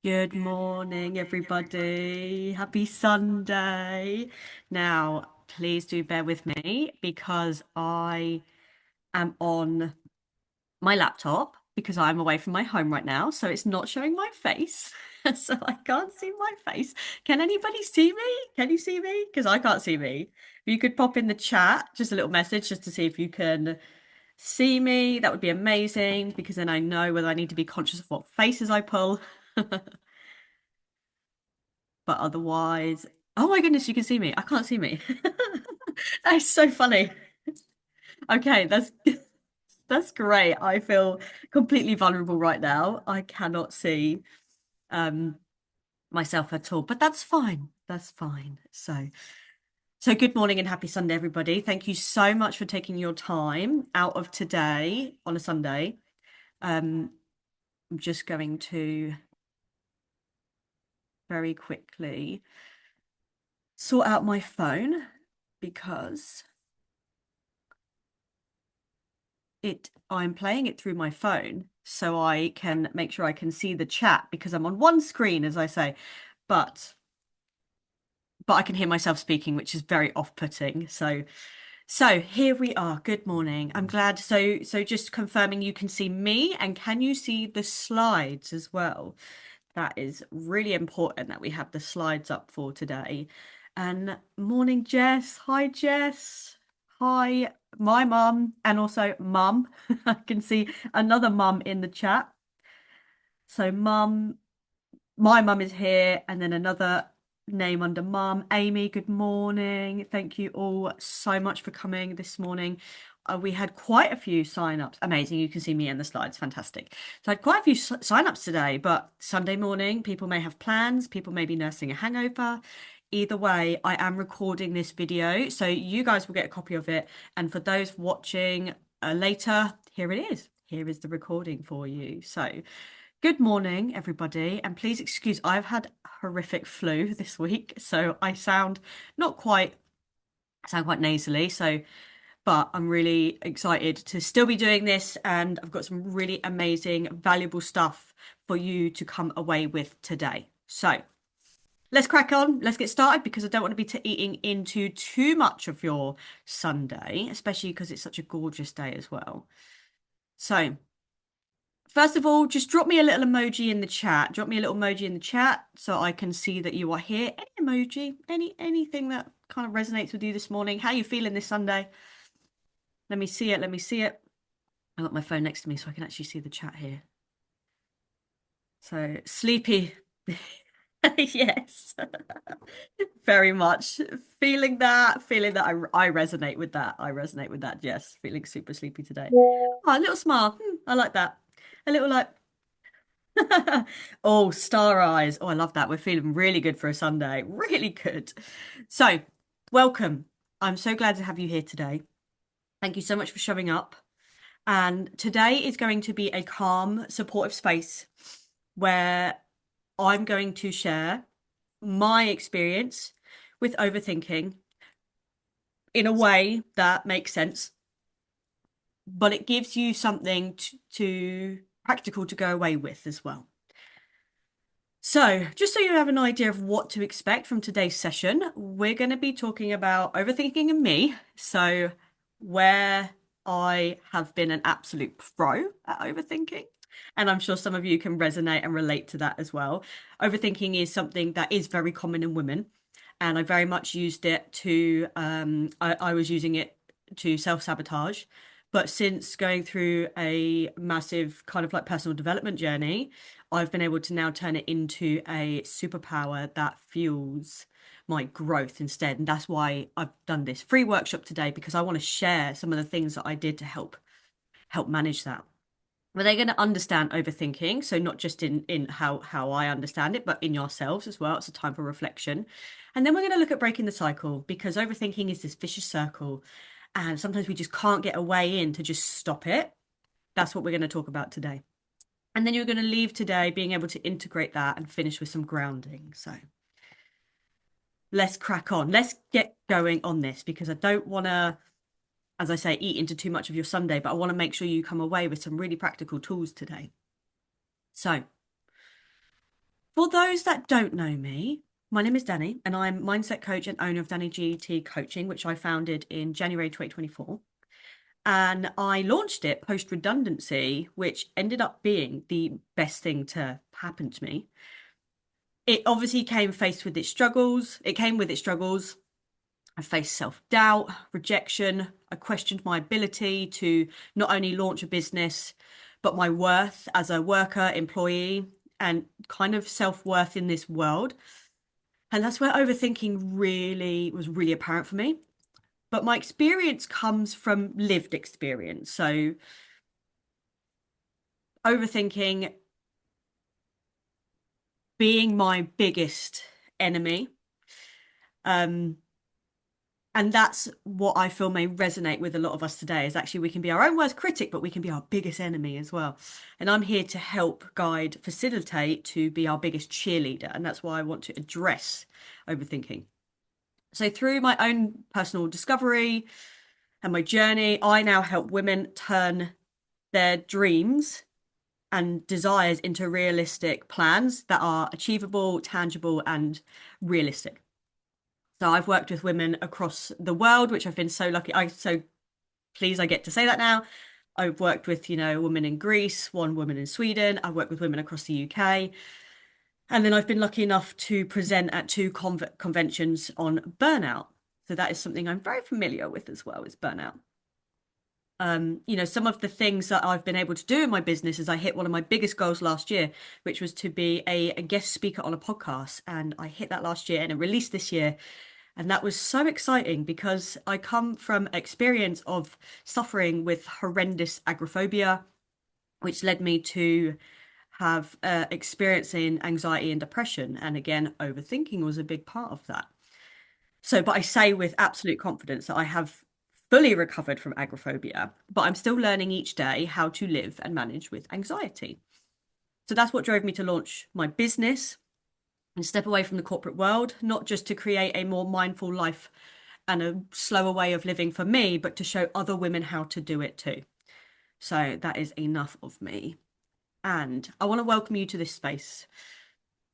Good morning, everybody. Happy Sunday. Now, please do bear with me because I am on my laptop because I'm away from my home right now. So it's not showing my face. So I can't see my face. Can anybody see me? Can you see me? Because I can't see me. If you could pop in the chat, just a little message just to see if you can see me, that would be amazing because then I know whether I need to be conscious of what faces I pull. But otherwise, oh my goodness, you can see me. I can't see me. That's so funny. Okay, that's great. I feel completely vulnerable right now. I cannot see um myself at all, but that's fine. That's fine. So good morning and happy Sunday, everybody. Thank you so much for taking your time out of today on a Sunday. I'm just going to very quickly sort out my phone because I'm playing it through my phone so I can make sure I can see the chat because I'm on one screen, as I say, but I can hear myself speaking, which is very off-putting. So here we are. Good morning. I'm glad. So just confirming you can see me and can you see the slides as well? That is really important that we have the slides up for today. And morning, Jess. Hi, Jess. hi, my mum, and also mum. I can see another mum in the chat. So, mum, my mum is here, and then another name under mum. Amy, good morning. Thank you all so much for coming this morning. We had quite a few sign-ups. Amazing. You can see me in the slides. Fantastic. So I had quite a few sign-ups today, but Sunday morning, people may have plans. People may be nursing a hangover. Either way, I am recording this video, so you guys will get a copy of it. And for those watching later, here it is. Here is the recording for you. So, good morning, everybody, and please excuse, I've had horrific flu this week, so I not quite sound quite nasally, but I'm really excited to still be doing this, and I've got some really amazing, valuable stuff for you to come away with today. So let's crack on. Let's get started because I don't want to be eating into too much of your Sunday, especially because it's such a gorgeous day as well. So first of all, just drop me a little emoji in the chat. Drop me a little emoji in the chat so I can see that you are here. Any emoji, anything that kind of resonates with you this morning. How are you feeling this Sunday? Let me see it. Let me see it. I've got my phone next to me so I can actually see the chat here. So sleepy. Yes. Very much. Feeling that I resonate with that. I resonate with that. Yes. Feeling super sleepy today. Oh, a little smile. I like that. A little like Oh, star eyes. Oh, I love that. We're feeling really good for a Sunday. Really good. So, welcome. I'm so glad to have you here today. Thank you so much for showing up. And today is going to be a calm, supportive space where I'm going to share my experience with overthinking in a way that makes sense, but it gives you something to practical to go away with as well. So, just so you have an idea of what to expect from today's session, we're going to be talking about overthinking and me. So, where I have been an absolute pro at overthinking. And I'm sure some of you can resonate and relate to that as well. Overthinking is something that is very common in women. And I very much used it I was using it to self-sabotage. But since going through a massive kind of like personal development journey, I've been able to now turn it into a superpower that fuels my growth instead. And that's why I've done this free workshop today, because I want to share some of the things that I did to help manage that. But they're going to understand overthinking, so not just in how I understand it, but in yourselves as well. It's a time for reflection. And then we're going to look at breaking the cycle, because overthinking is this vicious circle, and sometimes we just can't get a way in to just stop it. That's what we're going to talk about today. And then you're going to leave today being able to integrate that and finish with some grounding. So let's crack on. Let's get going on this, because I don't want to, as I say, eat into too much of your Sunday, but I want to make sure you come away with some really practical tools today. So, for those that don't know me, my name is Danni, and I'm mindset coach and owner of Danni GT Coaching, which I founded in January 2024. And I launched it post redundancy, which ended up being the best thing to happen to me. It obviously came faced with its struggles. It came with its struggles. I faced self-doubt, rejection. I questioned my ability to not only launch a business, but my worth as a worker, employee, and kind of self-worth in this world. And that's where overthinking was really apparent for me. But my experience comes from lived experience. So overthinking being my biggest enemy. And that's what I feel may resonate with a lot of us today, is actually we can be our own worst critic, but we can be our biggest enemy as well. And I'm here to help guide, facilitate, to be our biggest cheerleader. And that's why I want to address overthinking. So through my own personal discovery and my journey, I now help women turn their dreams and desires into realistic plans that are achievable, tangible, and realistic. So I've worked with women across the world, which I've been so lucky. I'm so pleased I get to say that now. I've worked with, a woman in Greece, one woman in Sweden. I've worked with women across the UK. And then I've been lucky enough to present at two conventions on burnout. So that is something I'm very familiar with as well, is burnout. Some of the things that I've been able to do in my business is I hit one of my biggest goals last year, which was to be a guest speaker on a podcast. And I hit that last year and it released this year. And that was so exciting because I come from experience of suffering with horrendous agoraphobia, which led me to have experiencing anxiety and depression. And again, overthinking was a big part of that. So, but I say with absolute confidence that I have fully recovered from agoraphobia, but I'm still learning each day how to live and manage with anxiety. So that's what drove me to launch my business and step away from the corporate world, not just to create a more mindful life and a slower way of living for me, but to show other women how to do it too. So that is enough of me. And I want to welcome you to this space.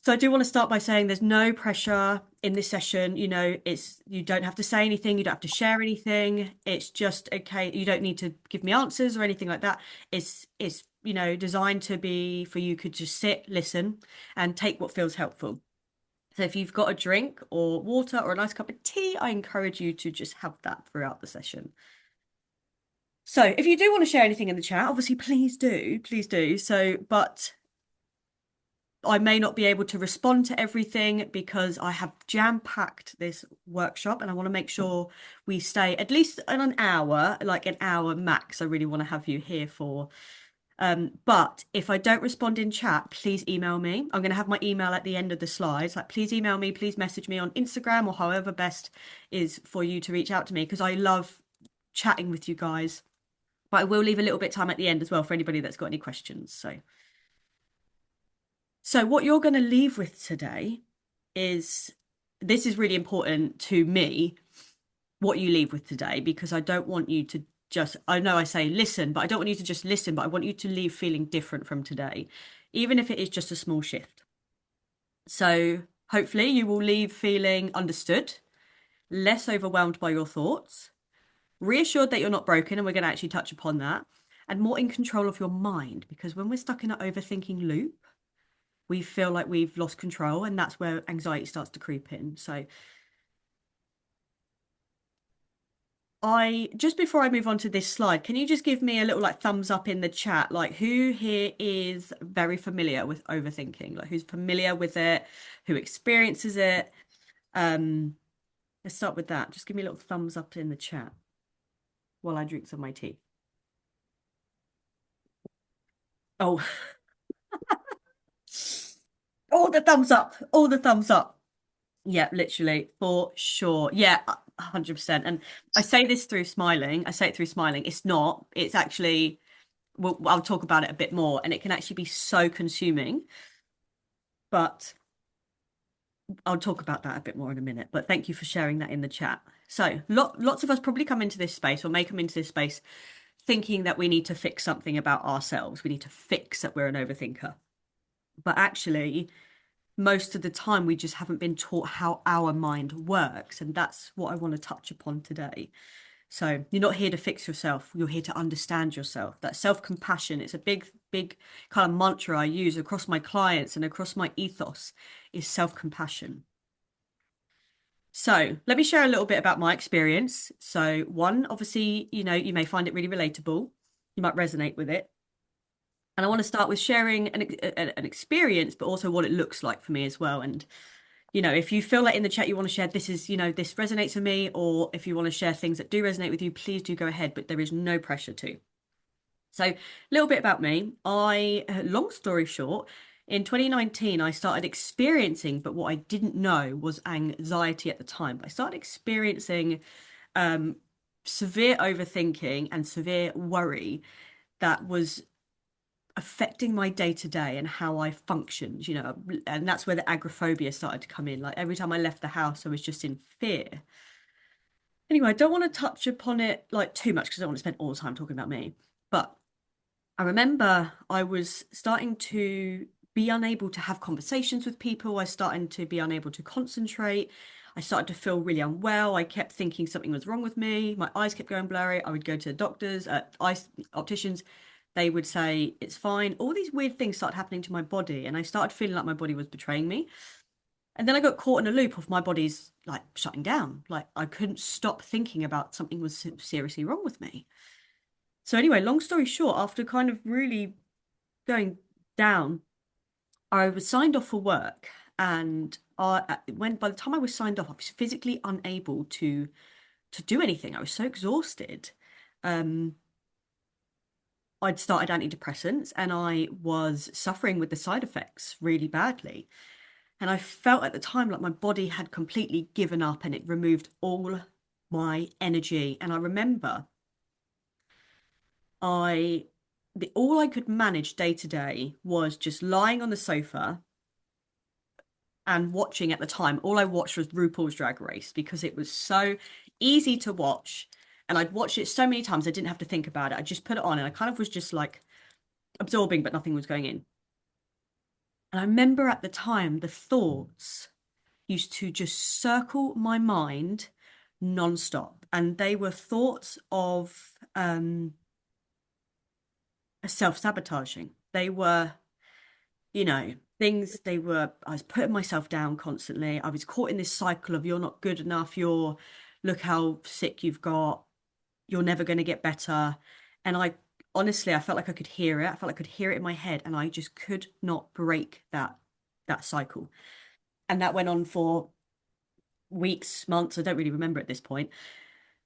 So I do want to start by saying there's no pressure in this session. You don't have to say anything, you don't have to share anything. It's just okay. You don't need to give me answers or anything like that. It's designed to be for you could just sit, listen, and take what feels helpful. So if you've got a drink or water or a nice cup of tea, I encourage you to just have that throughout the session. So if you do want to share anything in the chat, obviously please do, please do. But I may not be able to respond to everything because I have jam-packed this workshop and I want to make sure we stay at least an hour, like an hour max. I really want to have you here for. But if I don't respond in chat, please email me. I'm going to have my email at the end of the slides. Like, please email me, please message me on Instagram or however best is for you to reach out to me because I love chatting with you guys. But I will leave a little bit of time at the end as well for anybody that's got any questions. So what you're going to leave with today is this is really important to me, what you leave with today, because I don't want you to just, I know I say listen, but I don't want you to just listen, but I want you to leave feeling different from today, even if it is just a small shift. So hopefully you will leave feeling understood, less overwhelmed by your thoughts, reassured that you're not broken, and we're going to actually touch upon that, and more in control of your mind, because when we're stuck in an overthinking loop, we feel like we've lost control, and that's where anxiety starts to creep in. So I just before I move on to this slide, can you just give me a little like thumbs up in the chat? Like who here is very familiar with overthinking? Like who's familiar with it, who experiences it? Um, let's start with that. Just give me a little thumbs up in the chat while I drink some of my tea. Oh, all the thumbs up, all the thumbs up. Yeah, literally, for sure. Yeah, 100%. And I say this through smiling. I say it through smiling. It's not. It's actually, I'll talk about it a bit more, and it can actually be so consuming. But I'll talk about that a bit more in a minute. But thank you for sharing that in the chat. So, lots of us probably come into this space or may come into this space thinking that we need to fix something about ourselves. We need to fix that we're an overthinker. But actually, most of the time we just haven't been taught how our mind works, and that's what I want to touch upon today. So you're not here to fix yourself, you're here to understand yourself. That self-compassion, it's a big kind of mantra I use across my clients and across my ethos, is self-compassion. So let me share a little bit about my experience. So one, obviously, you may find it really relatable, you might resonate with it. And I want to start with sharing an experience, but also what it looks like for me as well. And, if you feel like in the chat you want to share, this is, this resonates with me, or if you want to share things that do resonate with you, please do go ahead, but there is no pressure to. So a little bit about me. Long story short, in 2019, I started experiencing, but what I didn't know was anxiety at the time. I started experiencing severe overthinking and severe worry that was affecting my day to day and how I functioned, and that's where the agoraphobia started to come in. Like every time I left the house, I was just in fear. Anyway, I don't want to touch upon it like too much because I don't want to spend all the time talking about me. But I remember I was starting to be unable to have conversations with people. I started to be unable to concentrate. I started to feel really unwell. I kept thinking something was wrong with me. My eyes kept going blurry. I would go to doctors, opticians. They would say it's fine. All these weird things started happening to my body, and I started feeling like my body was betraying me. And then I got caught in a loop of my body's like shutting down. Like I couldn't stop thinking about something was seriously wrong with me. So anyway, long story short, after kind of really going down, I was signed off for work, and when by the time I was signed off, I was physically unable to do anything. I was so exhausted. Um, I'd started antidepressants, and I was suffering with the side effects really badly. And I felt at the time like my body had completely given up and it removed all my energy. And I remember I the all I could manage day to day was just lying on the sofa and watching. At the time, all I watched was RuPaul's Drag Race because it was so easy to watch. And I'd watched it so many times I didn't have to think about it. I just put it on and I kind of was just like absorbing, but nothing was going in. And I remember at the time the thoughts used to just circle my mind non-stop. And they were thoughts of self-sabotaging. They were, things I was putting myself down constantly. I was caught in this cycle of you're not good enough, look how sick you've got, you're never going to get better. And I honestly, I felt like I could hear it. I felt like I could hear it in my head, and I just could not break that cycle. And that went on for weeks, months. I don't really remember at this point.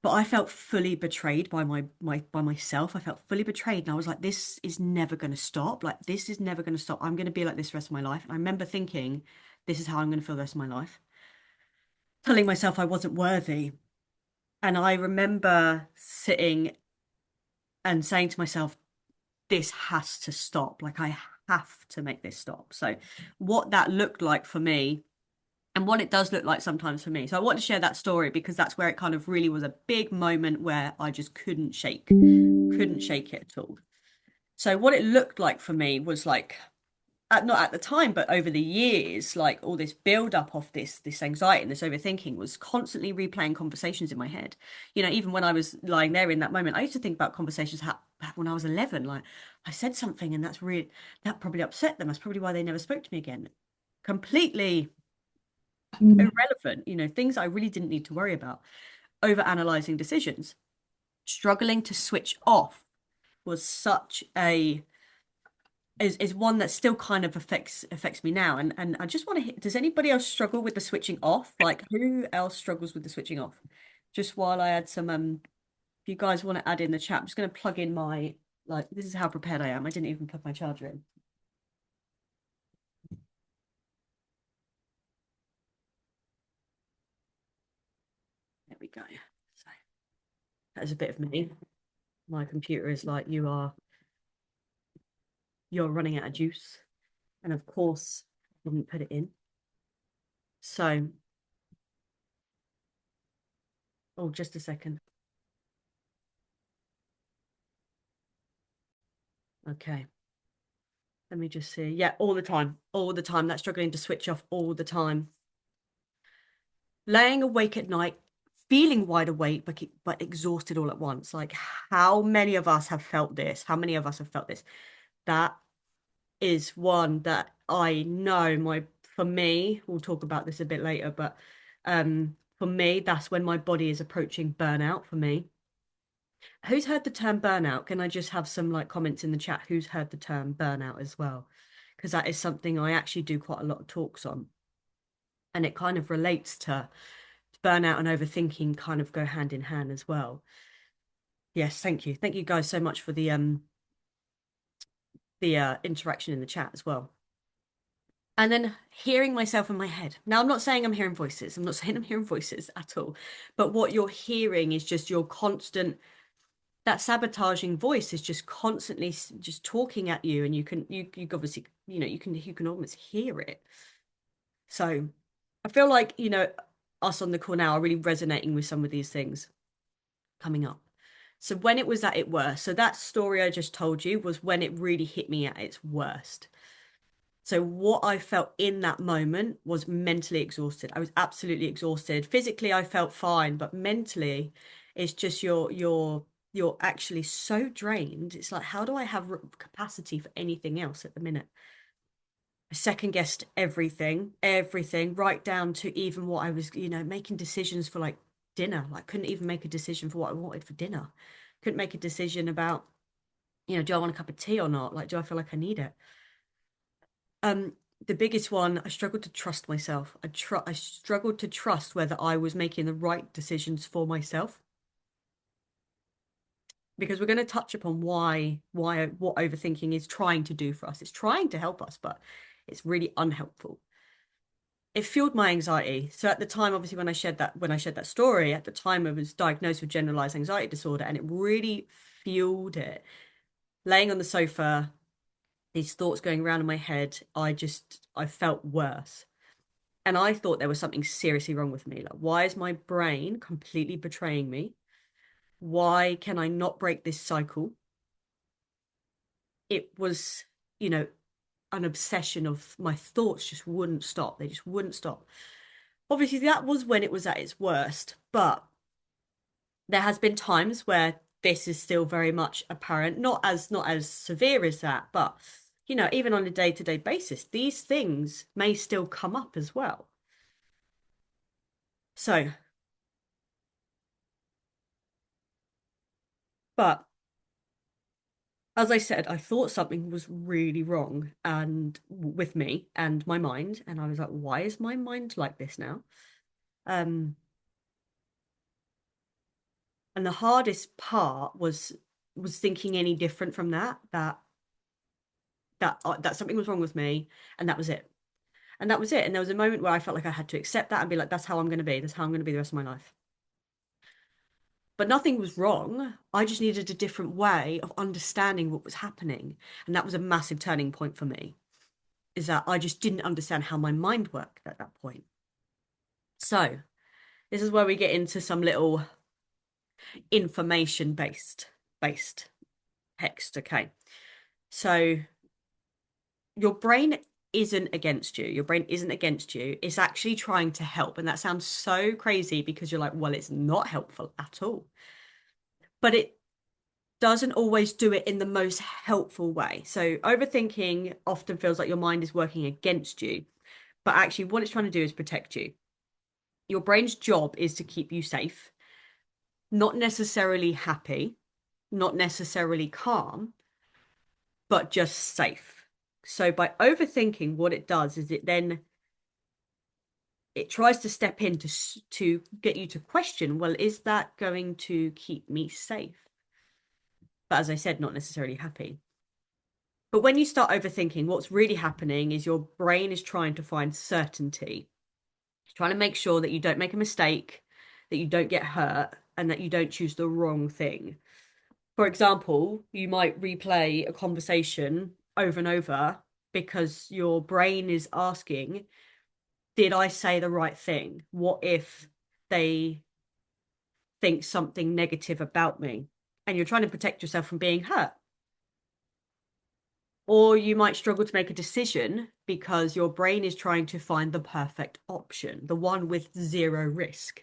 But I felt fully betrayed by by myself. I felt fully betrayed. And I was like, this is never going to stop. Like, this is never going to stop. I'm going to be like this the rest of my life. And I remember thinking, this is how I'm going to feel the rest of my life. Telling myself I wasn't worthy. And I remember sitting and saying to myself, this has to stop. Like, I have to make this stop. So, what that looked like for me and what it does look like sometimes for me. So I want to share that story because that's where it kind of really was a big moment where I just couldn't shake it at all. So what it looked like for me was like, not at the time, but over the years, like all this build up of this anxiety and this overthinking was constantly replaying conversations in my head. Even when I was lying there in that moment, I used to think about conversations when I was 11. Like I said something, and that probably upset them. That's probably why they never spoke to me again. Completely irrelevant, things I really didn't need to worry about. Over analyzing decisions, struggling to switch off was such a is one that still kind of affects me now. And I just want to does anybody else struggle with the switching off? Like who else struggles with the switching off? Just while I add some if you guys want to add in the chat, I'm just going to plug in my, like, this is how prepared I am. I didn't even plug my charger in. There we go. So that is a bit of me. My computer is like, you're running out of juice. And of course, I didn't put it in. So, oh, just a second. Okay. Let me just see. Yeah, all the time. All the time. That's struggling to switch off all the time. Laying awake at night, feeling wide awake, but exhausted all at once. Like, how many of us have felt this? How many of us have felt this? That is one that I know for me, we'll talk about this a bit later, but for me, that's when my body is approaching burnout for me. Who's heard the term burnout? Can I just have some like comments in the chat? Who's heard the term burnout as well? Because that is something I actually do quite a lot of talks on. And it kind of relates to burnout and overthinking kind of go hand in hand as well. Yes, thank you. Thank you guys so much for the interaction in the chat as well. And then hearing myself in my head. Now, I'm not saying I'm hearing voices. I'm not saying I'm hearing voices at all. But what you're hearing is just your constant, that sabotaging voice is just constantly just talking at you, and you obviously, you can almost hear it. So I feel like, us on the call now are really resonating with some of these things coming up. So when it was at its worst, so that story I just told you was when it really hit me at its worst. So what I felt in that moment was mentally exhausted. I was absolutely exhausted. Physically, I felt fine, but mentally, it's just you're actually so drained. It's like, how do I have capacity for anything else at the minute? I second guessed everything, everything, right down to even what I was, making decisions for like dinner. Like, couldn't even make a decision for what I wanted for dinner. Couldn't make a decision about, do I want a cup of tea or not? Like, do I feel like I need it? Um, the biggest one, I struggled to trust myself. I struggled to trust whether I was making the right decisions for myself. Because we're going to touch upon why what overthinking is trying to do for us. It's trying to help us, but it's really unhelpful. It fueled my anxiety. So at the time, obviously, when I shared that story, at the time I was diagnosed with generalized anxiety disorder, and it really fueled it. Laying on the sofa, these thoughts going around in my head, I felt worse. And I thought there was something seriously wrong with me. Like, why is my brain completely betraying me? Why can I not break this cycle? It was, you know, an obsession of my thoughts just wouldn't stop. They just wouldn't stop. Obviously, that was when it was at its worst, but there has been times where this is still very much apparent, not as severe as that, but even on a day-to-day basis, these things may still come up as well. So, but as I said, I thought something was really wrong and with me and my mind, and I was like, why is my mind like this now? Um, and the hardest part was thinking any different from that something was wrong with me, and that was it. And that was it. And there was a moment where I felt like I had to accept that and be like, that's how I'm going to be. That's how I'm going to be the rest of my life. But nothing was wrong. I just needed a different way of understanding what was happening. And that was a massive turning point for me, is that I just didn't understand how my mind worked at that point. So this is where we get into some little information based text. Okay. So your brain isn't against you. Your brain isn't against you. It's actually trying to help. And that sounds so crazy because you're like, well, it's not helpful at all. But it doesn't always do it in the most helpful way. So overthinking often feels like your mind is working against you. But actually, what it's trying to do is protect you. Your brain's job is to keep you safe, not necessarily happy, not necessarily calm, but just safe. So by overthinking, what it does is it tries to step in to get you to question, well, is that going to keep me safe? But as I said, not necessarily happy. But when you start overthinking, what's really happening is your brain is trying to find certainty. It's trying to make sure that you don't make a mistake, that you don't get hurt, and that you don't choose the wrong thing. For example, you might replay a conversation over and over because your brain is asking, did I say the right thing? What if they think something negative about me? And you're trying to protect yourself from being hurt. Or you might struggle to make a decision because your brain is trying to find the perfect option, the one with zero risk.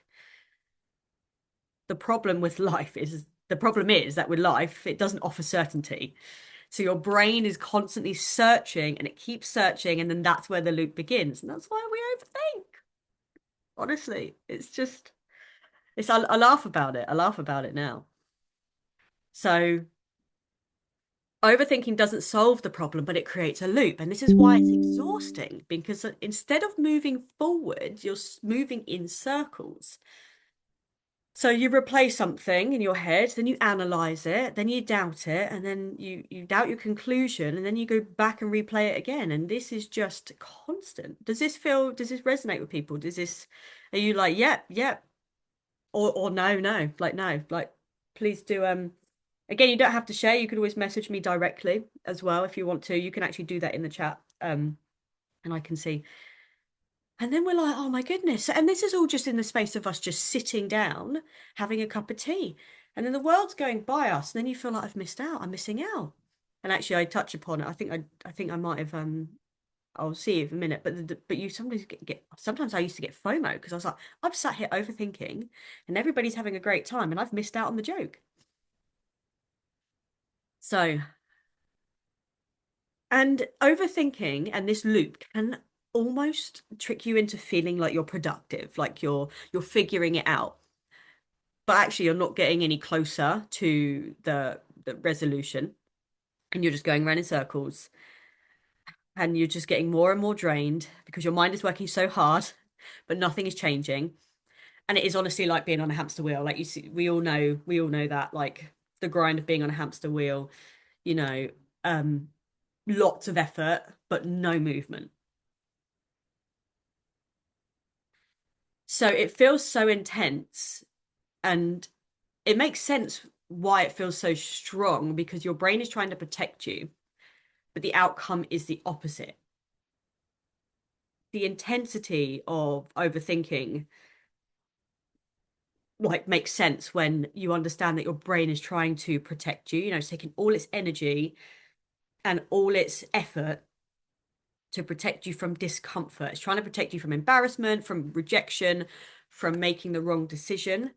The problem is that with life, it doesn't offer certainty. So your brain is constantly searching and it keeps searching, and then that's where the loop begins. And that's why we overthink. Honestly, I laugh about it. I laugh about it now. So overthinking doesn't solve the problem, but it creates a loop. And this is why it's exhausting because instead of moving forward, you're moving in circles. So you replay something in your head, then you analyze it, then you doubt it, and then you doubt your conclusion, and then you go back and replay it again. And this is just constant. Does this resonate with people? Are you like, yep, yep, or no, no, like no, like please do again, you don't have to share. You could always message me directly as well if you want to. You can actually do that in the chat. And I can see. And then we're like, oh my goodness. And this is all just in the space of us just sitting down, having a cup of tea. And then the world's going by us. And then you feel like I've missed out. I'm missing out. And actually I touch upon it. I think I might have I'll see you in a minute. But you sometimes sometimes I used to get FOMO because I was like, I'm sat here overthinking and everybody's having a great time and I've missed out on the joke. So And overthinking and this loop can almost trick you into feeling like you're productive, like you're figuring it out. But actually you're not getting any closer to the resolution and you're just going around in circles and you're just getting more and more drained because your mind is working so hard, but nothing is changing. And it is honestly like being on a hamster wheel. Like you see, we all know that, like the grind of being on a hamster wheel, you know, um, lots of effort, but no movement. So it feels so intense and it makes sense why it feels so strong because your brain is trying to protect you, but the outcome is the opposite. The intensity of overthinking like makes sense when you understand that your brain is trying to protect you, it's taking all its energy and all its effort to protect you from discomfort. It's trying to protect you from embarrassment, from rejection, from making the wrong decision.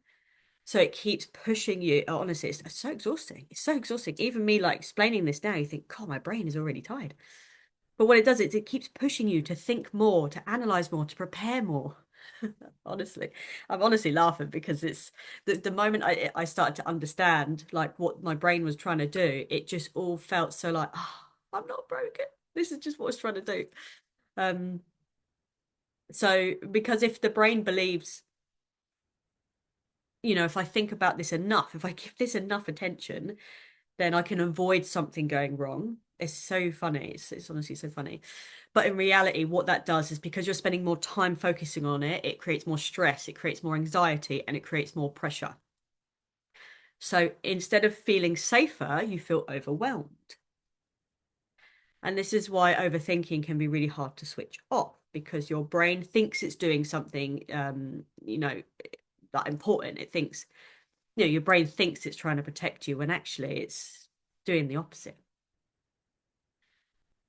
So it keeps pushing you. Oh, honestly, it's so exhausting. It's so exhausting. Even me like explaining this now, you think, God, my brain is already tired. But what it does is it keeps pushing you to think more, to analyze more, to prepare more. Honestly, I'm honestly laughing because it's the moment I started to understand like what my brain was trying to do, it just all felt so like, oh, I'm not broken. This is just what it's trying to do. Um, so because if the brain believes, if I think about this enough, if I give this enough attention, then I can avoid something going wrong. It's so funny. It's honestly so funny. But in reality, what that does is because you're spending more time focusing on it, it creates more stress, it creates more anxiety, and it creates more pressure. So instead of feeling safer, you feel overwhelmed. And this is why overthinking can be really hard to switch off because your brain thinks it's doing something, that important. It thinks, your brain thinks it's trying to protect you when actually it's doing the opposite.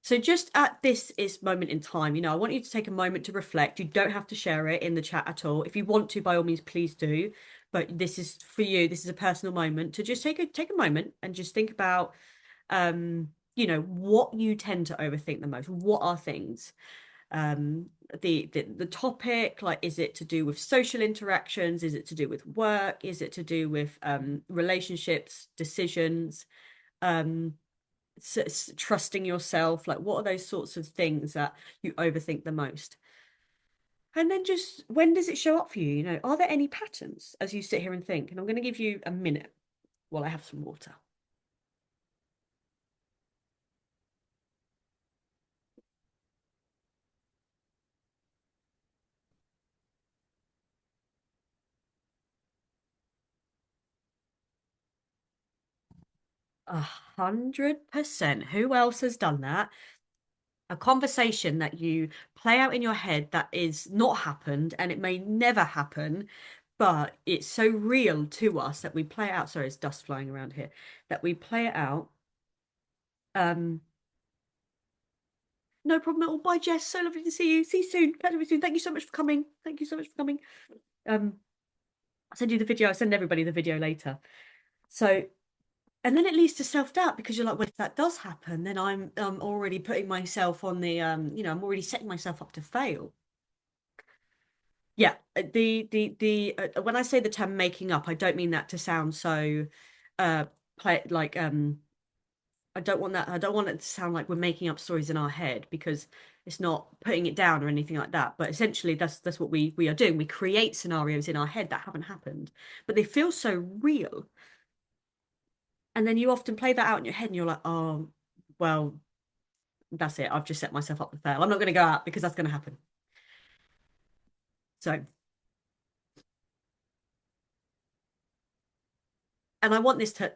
So just at this is moment in time, I want you to take a moment to reflect. You don't have to share it in the chat at all. If you want to, by all means, please do. But this is for you. This is a personal moment to just take a moment and just think about, what you tend to overthink the most. What are things? Um, the topic, like, is it to do with social interactions? Is it to do with work? Is it to do with relationships, decisions? Um, trusting yourself, like what are those sorts of things that you overthink the most? And then just when does it show up for you? Are there any patterns as you sit here and think? And I'm going to give you a minute while I have some water. 100%. Who else has done that? A conversation that you play out in your head that is not happened and it may never happen, but it's so real to us that we play it out. Sorry, it's dust flying around here. That we play it out. Um, No problem at all. Bye, Jess. So lovely to see you. See you soon. Catch up with you soon. Thank you so much for coming. Thank you so much for coming. Um, I'll send you the video. I'll send everybody the video later. So, and then it leads to self-doubt because you're like, well, if that does happen, then I'm already putting myself on the I'm already setting myself up to fail. Yeah, when I say the term making up, I don't mean that to sound so play like I don't want that. I don't want it to sound like we're making up stories in our head because it's not putting it down or anything like that. But essentially, that's what we are doing. We create scenarios in our head that haven't happened, but they feel so real. And then you often play that out in your head, and you're like, oh, well, that's it. I've just set myself up to fail. I'm not going to go out because that's going to happen. So, and I want this to.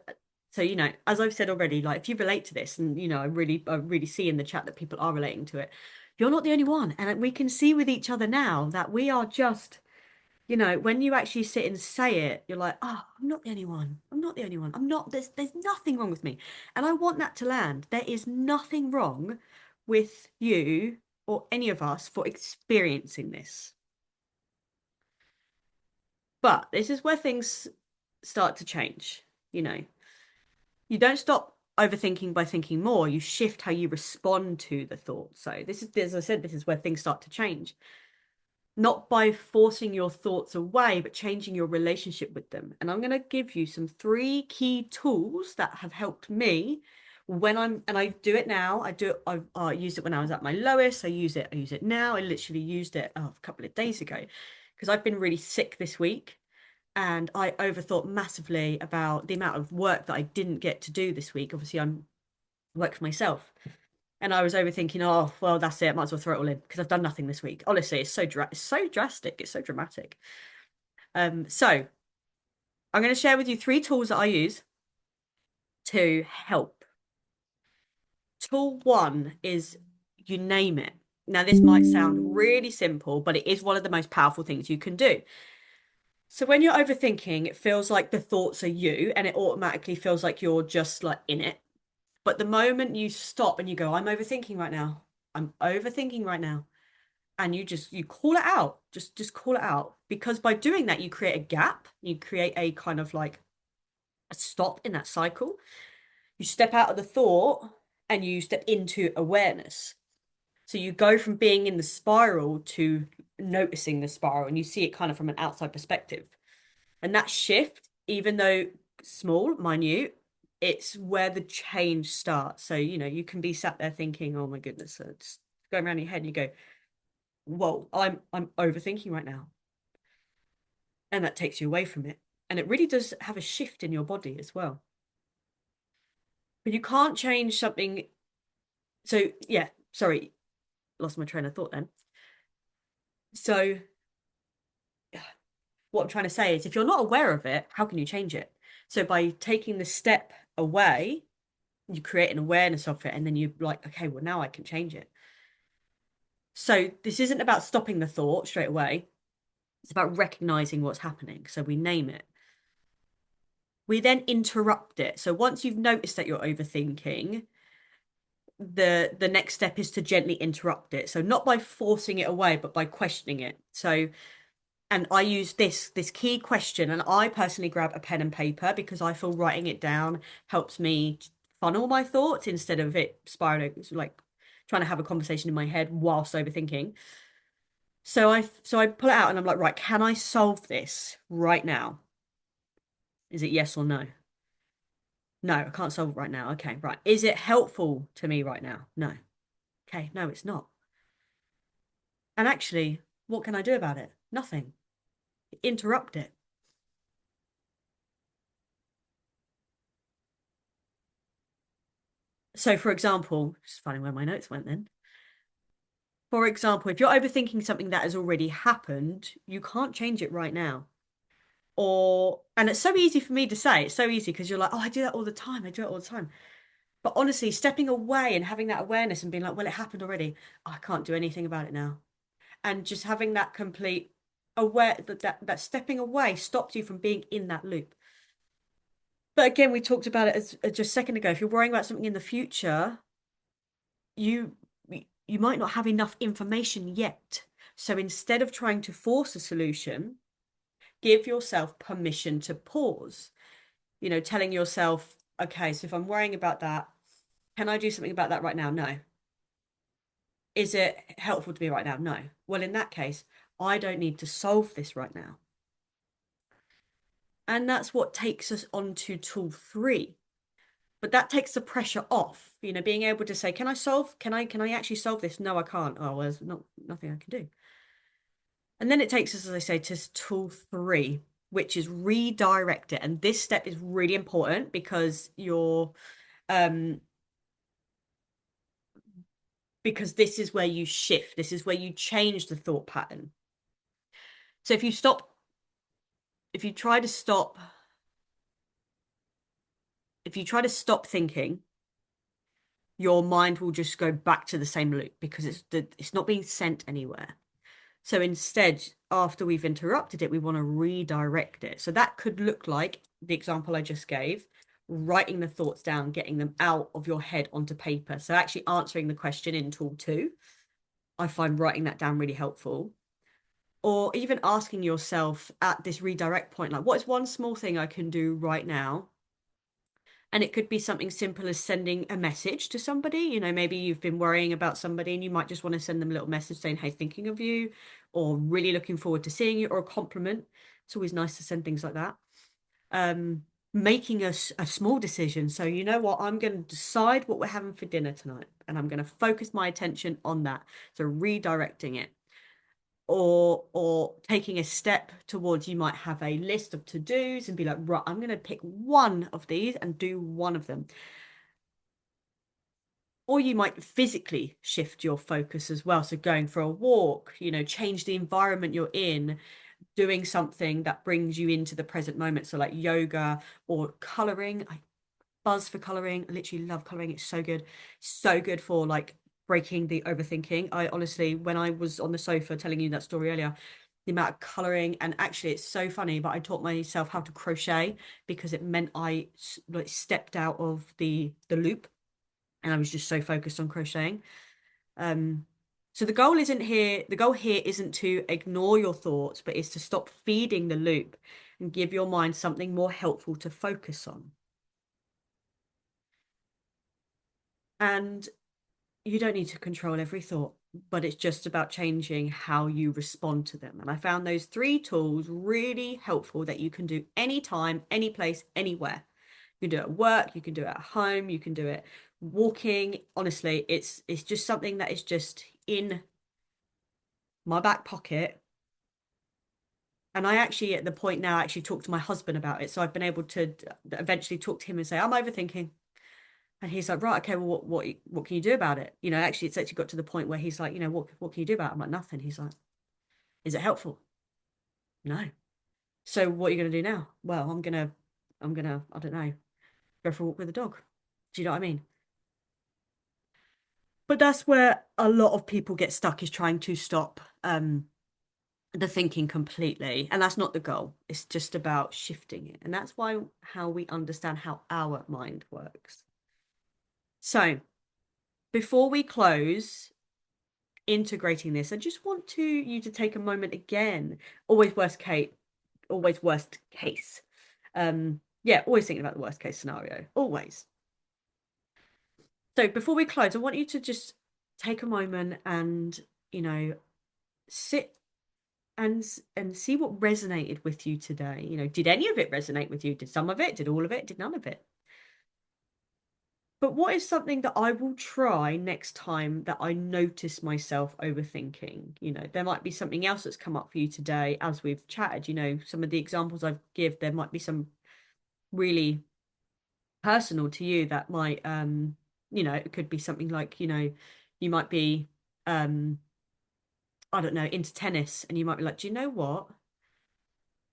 So, as I've said already, like if you relate to this, and I really see in the chat that people are relating to it. You're not the only one, and we can see with each other now that we are just when you actually sit and say it, you're like, oh, I'm not the only one. I'm not the only one. I'm not, there's nothing wrong with me. And I want that to land. There is nothing wrong with you or any of us for experiencing this. But this is where things start to change. You know, you don't stop. overthinking by thinking more, you shift how you respond to the thought. So this is, as I said, this is where things start to change. Not by forcing your thoughts away, but changing your relationship with them. And I'm going to give you some three key tools that have helped me when and I do it now. I used it when I was at my lowest. I use it now. I literally used it a couple of days ago because I've been really sick this week and I overthought massively about the amount of work that I didn't get to do this week. Obviously, I'm work for myself. And I was overthinking, oh, well, that's it. Might as well throw it all in because I've done nothing this week. Honestly, it's so drastic. It's so dramatic. So I'm going to share with you three tools that I use to help. Tool one is you name it. Now, this might sound really simple, but it is one of the most powerful things you can do. So when you're overthinking, it feels like the thoughts are you, and it automatically feels like you're just like in it. But the moment you stop and you go, I'm overthinking right now. I'm overthinking right now. And you call it out. Just call it out. Because by doing that, you create a gap. You create a kind of like a stop in that cycle. You step out of the thought and you step into awareness. So you go from being in the spiral to noticing the spiral and you see it kind of from an outside perspective. And that shift, even though small, minute, it's where the change starts. So, you can be sat there thinking, oh my goodness, it's going around your head and you go, whoa, I'm overthinking right now. And that takes you away from it. And it really does have a shift in your body as well. But you can't change something. So, yeah, sorry, lost my train of thought then. So, what I'm trying to say is if you're not aware of it, how can you change it? So, by taking the step away, you create an awareness of it, and then you're like, okay, well, now I can change it. So, this isn't about stopping the thought straight away, it's about recognizing what's happening. So, we name it. We then interrupt it. So, once you've noticed that you're overthinking, the next step is to gently interrupt it. So not by forcing it away, but by questioning it. So, and I use this key question, and I personally grab a pen and paper because I feel writing it down helps me funnel my thoughts instead of it spiraling, like trying to have a conversation in my head whilst overthinking. So I pull it out and I'm like, right, can I solve this right now? Is it yes or no? No, I can't solve it right now. Okay, right. Is it helpful to me right now? No. Okay, no, it's not. And actually, what can I do about it? Nothing. Interrupt it. So, for example, just finding where my notes went then. For example, if you're overthinking something that has already happened, you can't change it right now. And it's so easy for me to say, it's so easy because you're like, oh, I do that all the time. I do it all the time. But honestly, stepping away and having that awareness and being like, well, it happened already. Oh, I can't do anything about it now. And just having that complete aware that stepping away stops you from being in that loop. But again, we talked about it as just a second ago. If you're worrying about something in the future, you you might not have enough information yet. So instead of trying to force a solution, give yourself permission to pause. Telling yourself, okay, so if I'm worrying about that, can I do something about that right now? No. Is it helpful to me right now? No. Well, in that case, I don't need to solve this right now. And that's what takes us on to tool three. But that takes the pressure off, being able to say, can I actually solve this? No, I can't. Oh, well, there's nothing I can do. And then it takes us, as I say, to tool three, which is redirect it. And this step is really important um because this is where you shift. This is where you change the thought pattern. So if you try to stop, if you try to stop thinking, your mind will just go back to the same loop because it's not being sent anywhere. So instead, after we've interrupted it, we want to redirect it. So that could look like the example I just gave, writing the thoughts down, getting them out of your head onto paper. So actually answering the question in tool two, I find writing that down really helpful. Or even asking yourself at this redirect point, like, what is one small thing I can do right now And it could be something simple as sending a message to somebody. Maybe you've been worrying about somebody and you might just want to send them a little message saying, hey, thinking of you, or really looking forward to seeing you, or a compliment. It's always nice to send things like that. Um, Making a small decision. So, you know what? I'm going to decide what we're having for dinner tonight, and I'm going to focus my attention on that. So, redirecting it. Or taking a step towards, you might have a list of to-dos and be like, right, I'm going to pick one of these and do one of them. Or you might physically shift your focus as well. So going for a walk, change the environment you're in, doing something that brings you into the present moment. So like yoga or coloring. I buzz for coloring. I literally love coloring. It's so good. So good for like breaking the overthinking. I honestly, when I was on the sofa telling you that story earlier, the amount of coloring, and actually it's so funny, but I taught myself how to crochet because it meant I like stepped out of the loop, and I was just so focused on crocheting. Um, so the goal here isn't to ignore your thoughts, but is to stop feeding the loop and give your mind something more helpful to focus on. And you don't need to control every thought, but it's just about changing how you respond to them. And I found those three tools really helpful that you can do anytime, any place, anywhere. You can do it at work, you can do it at home, you can do it walking. Honestly, it's just something that is just in my back pocket. And I actually, at the point now, actually talk to my husband about it. So I've been able to eventually talk to him and say, I'm overthinking. And he's like, right, okay, well, what can you do about it? Actually, it's actually got to the point where he's like, what can you do about it? I'm like, nothing. He's like, is it helpful? No. So what are you gonna do now? Well, I'm gonna, I don't know, go for a walk with the dog. Do you know what I mean? But that's where a lot of people get stuck, is trying to stop the thinking completely. And that's not the goal. It's just about shifting it. And that's why how we understand how our mind works. So before we close integrating this, I just want you to take a moment again. Always worst case. Yeah, always thinking about the worst case scenario. Always. So before we close, I want you to just take a moment and, you know, sit and see what resonated with you today. Did any of it resonate with you? Did some of it? Did all of it? Did none of it? But what is something that I will try next time that I notice myself overthinking? There might be something else that's come up for you today as we've chatted. Some of the examples I've give, there might be some really personal to you that might it could be something like, you might be I don't know, into tennis, and you might be like, do you know what?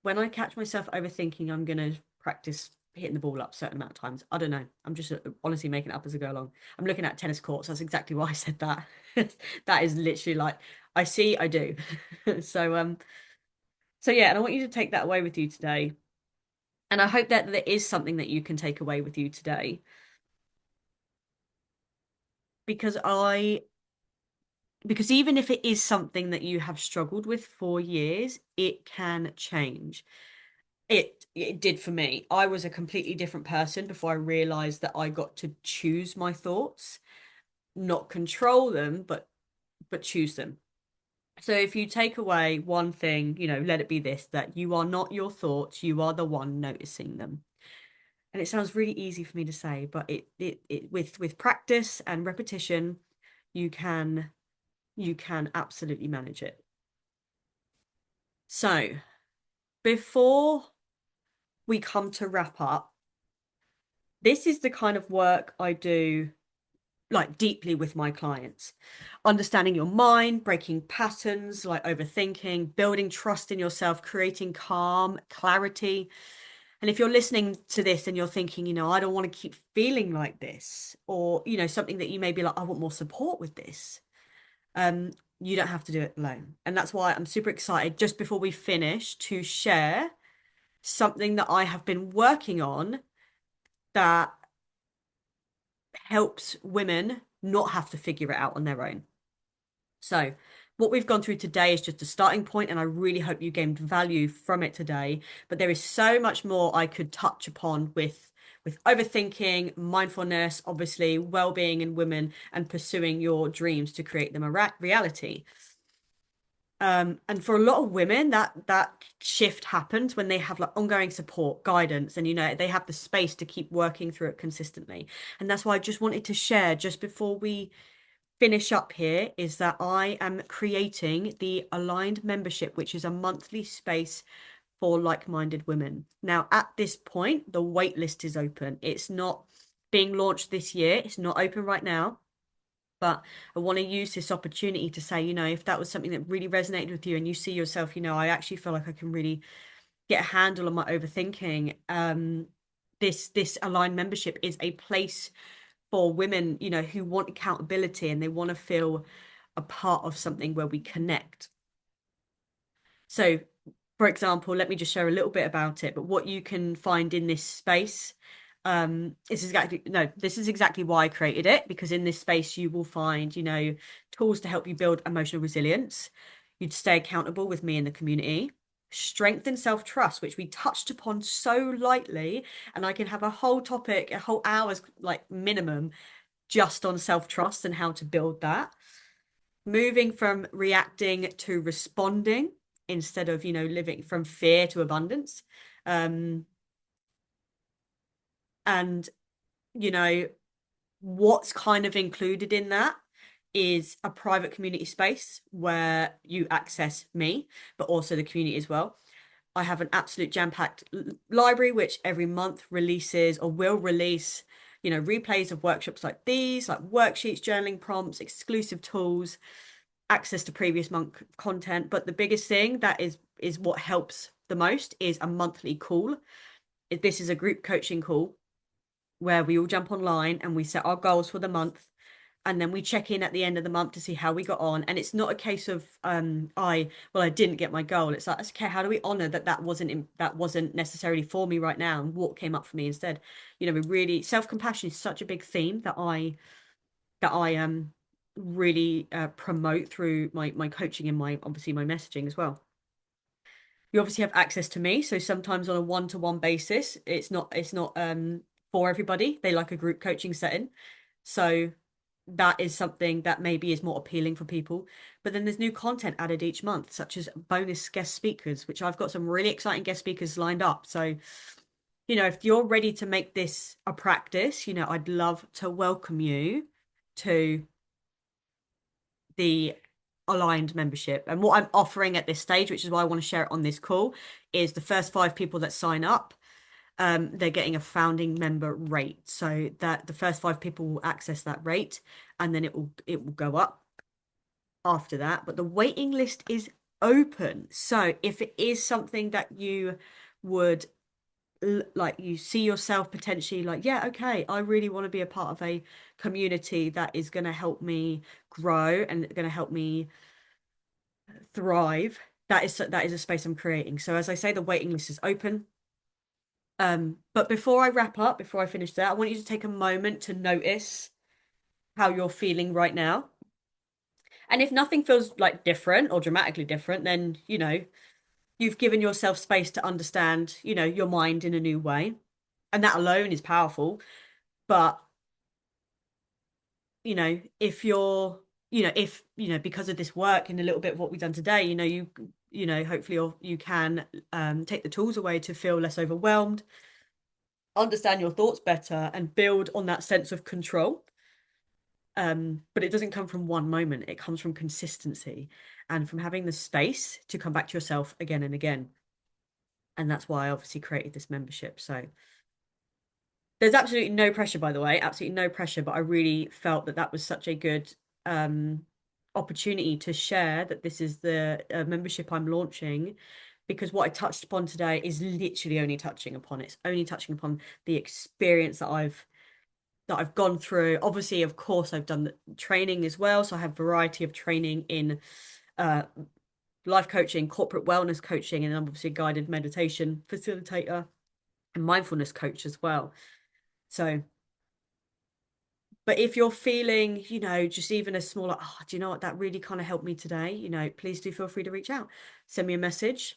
When I catch myself overthinking, I'm gonna practice hitting the ball up a certain amount of times. I don't know. I'm just honestly making it up as I go along. I'm looking at tennis courts. That's exactly why I said that. That is literally like, I see, I do. So yeah, and I want you to take that away with you today. And I hope that there is something that you can take away with you today, because even if it is something that you have struggled with for years, it can change. It did for me. I was a completely different person before I realized that I got to choose my thoughts, not control them, but choose them. So if you take away one thing, let it be this, that you are not your thoughts, you are the one noticing them. And it sounds really easy for me to say, but it with practice and repetition, you can absolutely manage it. So before we come to wrap up, this is the kind of work I do like deeply with my clients. Understanding your mind, breaking patterns like overthinking, building trust in yourself, creating calm, clarity. And if you're listening to this and you're thinking, I don't want to keep feeling like this, or, something that you may be like, I want more support with this, um, you don't have to do it alone. And that's why I'm super excited just before we finish to share something that I have been working on that helps women not have to figure it out on their own. So, what we've gone through today is just a starting point, and I really hope you gained value from it today. But there is so much more I could touch upon with overthinking, mindfulness, obviously well-being in women, and pursuing your dreams to create them a reality. And for a lot of women, that shift happens when they have like ongoing support, guidance, and they have the space to keep working through it consistently. And that's why I just wanted to share just before we finish up here is that I am creating the Aligned membership, which is a monthly space for like-minded women. Now, at this point, the wait list is open. It's not being launched this year. It's not open right now. But I want to use this opportunity to say, if that was something that really resonated with you and you see yourself, I actually feel like I can really get a handle on my overthinking. This aligned membership is a place for women, who want accountability and they want to feel a part of something where we connect. So, for example, let me just share a little bit about it. But what you can find in this space, this is exactly why I created it, because in this space you will find, tools to help you build emotional resilience. You'd stay accountable with me in the community. Strength and self-trust, which we touched upon so lightly, and I can have a whole topic, a whole hour's like minimum, just on self-trust and how to build that. Moving from reacting to responding instead of, living from fear to abundance. Um, and, you know, what's kind of included in that is a private community space where you access me, but also the community as well. I have an absolute jam-packed library, which every month releases or will release, replays of workshops like these, like worksheets, journaling prompts, exclusive tools, access to previous month content. But the biggest thing that is what helps the most is a monthly call. This is a group coaching call where we all jump online and we set our goals for the month, and then we check in at the end of the month to see how we got on. And it's not a case of I didn't get my goal. It's like, okay, how do we honor that wasn't necessarily for me right now, and what came up for me instead. We really, self-compassion is such a big theme that I really promote through my coaching and my obviously my messaging as well. You obviously have access to me, so sometimes on a one-to-one basis, it's not for everybody. They like a group coaching setting. So that is something that maybe is more appealing for people. But then there's new content added each month, such as bonus guest speakers, which I've got some really exciting guest speakers lined up. So, if you're ready to make this a practice, I'd love to welcome you to the aligned membership. And what I'm offering at this stage, which is why I want to share it on this call, is the first 5 people that sign up, they're getting a founding member rate. So that the first 5 people will access that rate, and then it will go up after that. But the waiting list is open. So if it is something that you would like, you see yourself potentially like, yeah, okay, I really want to be a part of a community that is going to help me grow and going to help me thrive, that is a space I'm creating. So as I say, the waiting list is open. But before I wrap up, before I finish that, I want you to take a moment to notice how you're feeling right now. And if nothing feels like different or dramatically different, then, you've given yourself space to understand, your mind in a new way. And that alone is powerful. But, if you're, if, because of this work and a little bit of what we've done today, hopefully you can take the tools away to feel less overwhelmed, understand your thoughts better, and build on that sense of control. But it doesn't come from one moment. It comes from consistency and from having the space to come back to yourself again and again. And that's why I obviously created this membership. So there's absolutely no pressure, by the way, absolutely no pressure. But I really felt that was such a good opportunity to share that this is the membership I'm launching, because what I touched upon today is literally only touching upon it. It's only touching upon the experience that I've gone through. Obviously, of course, I've done the training as well. So I have variety of training in uh, life coaching, corporate wellness coaching, and I'm obviously a guided meditation facilitator and mindfulness coach as well. So, but if you're feeling, just even a smaller, do you know what, that really kind of helped me today, please do feel free to reach out. Send me a message.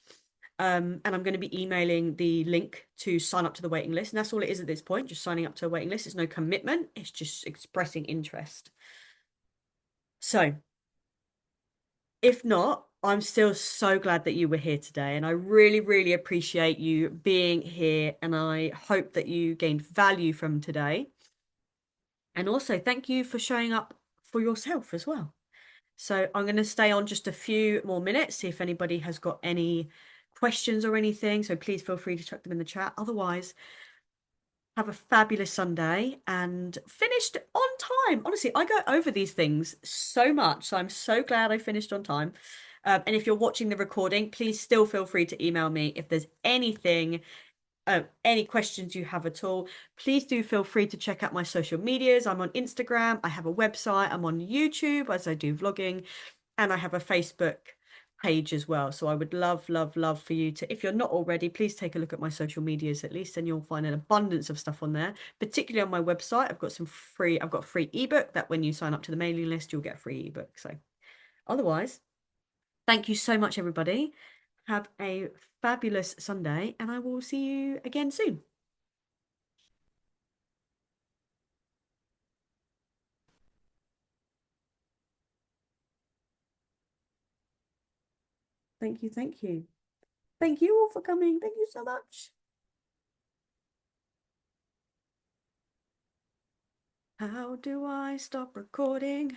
And I'm going to be emailing the link to sign up to the waiting list. And that's all it is at this point, just signing up to a waiting list. It's no commitment, it's just expressing interest. So, if not, I'm still so glad that you were here today. And I really, really appreciate you being here. And I hope that you gained value from today. And also, thank you for showing up for yourself as well. So, I'm going to stay on just a few more minutes, see if anybody has got any questions or anything. So, please feel free to chuck them in the chat. Otherwise, have a fabulous Sunday and finished on time. Honestly, I go over these things so much. So I'm so glad I finished on time. And if you're watching the recording, please still feel free to email me if there's anything, any questions you have at all. Please do feel free to check out my social medias. I'm on Instagram, I have a website, I'm on YouTube as I do vlogging, and I have a Facebook page as well. So I would love, love, love for you to, if you're not already, please take a look at my social medias at least, and you'll find an abundance of stuff on there. Particularly on my website, I've got a free ebook that when you sign up to the mailing list, you'll get a free ebook. So otherwise, thank you so much, everybody. Have a fabulous Sunday, and I will see you again soon. Thank you, thank you. Thank you all for coming. Thank you so much. How do I stop recording?